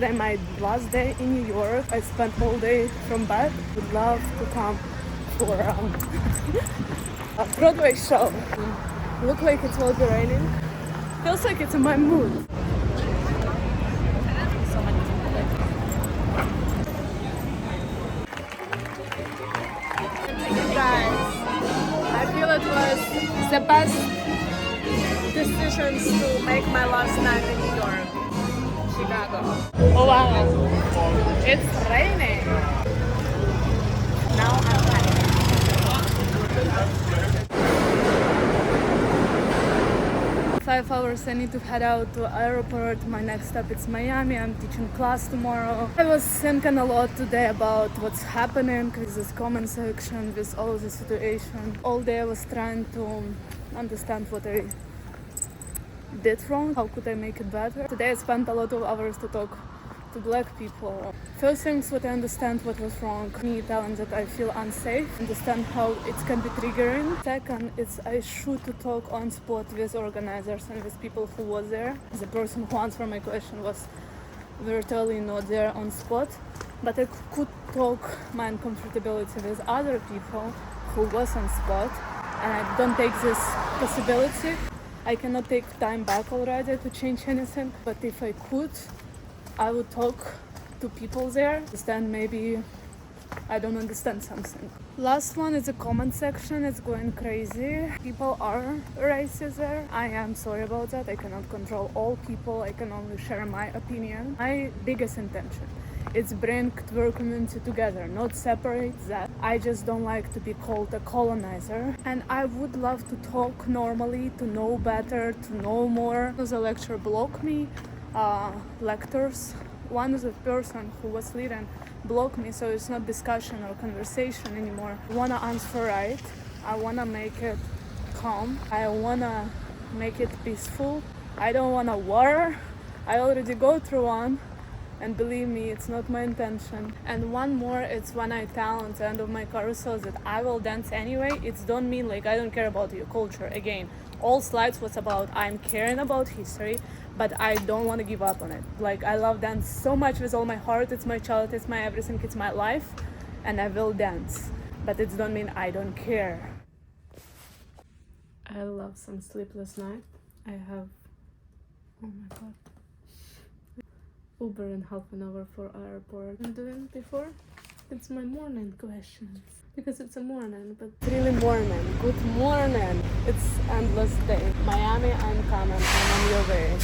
Today my last day in New York. I spent all day from bed. Would love to come for a Broadway show. Look like it will be raining. Feels like it's in my mood. So many people. Guys, I feel it was the best decisions to make my last night in New York, Chicago. Oh wow, it's raining. Now I'm ready. 5 hours I need to head out to airport. My next stop is Miami. I'm teaching class tomorrow. I was thinking a lot today about what's happening with this comment section, with all the situation. All day I was trying to understand what I did wrong, how could I make it better. Today I spent a lot of hours to talk to black people. First things what I understand what was wrong, me telling that I feel unsafe, understand how it can be triggering. Second, it's I should to talk on spot with organizers and with people who was there. The person who answered my question was virtually not there on spot, but I could talk my uncomfortability with other people who was on spot, and I don't take this possibility. I cannot take time back already to change anything, but if I could, I would talk to people there, then maybe I don't understand something. Last one is the comment section. It's going crazy. People are racist there. I am sorry about that. I cannot control all people. I can only share my opinion. My biggest intention is bring Twerk community together, not separate that. I just don't like to be called a colonizer. And I would love to talk normally, to know better, to know more. The lecturer blocked me. Lectors. One of the person who was leading blocked me, so it's not discussion or conversation anymore. I wanna answer right. I wanna make it calm. I wanna make it peaceful. I don't wanna war. I already go through one, and believe me, it's not my intention. And one more, it's when I tell at the end of my carousel that I will dance anyway. It don't mean like I don't care about your culture. Again, all slides was about I'm caring about history, but I don't want to give up on it. Like, I love dance so much with all my heart. It's my child, it's my everything, it's my life, and I will dance. But it don't mean I don't care. I love some sleepless night. I have, oh my god, Uber in half an hour for airport. I'm doing before. It's my morning questions. Because it's a morning, but it's really morning. Good morning. It's endless day. Miami, I'm coming. I'm on your way.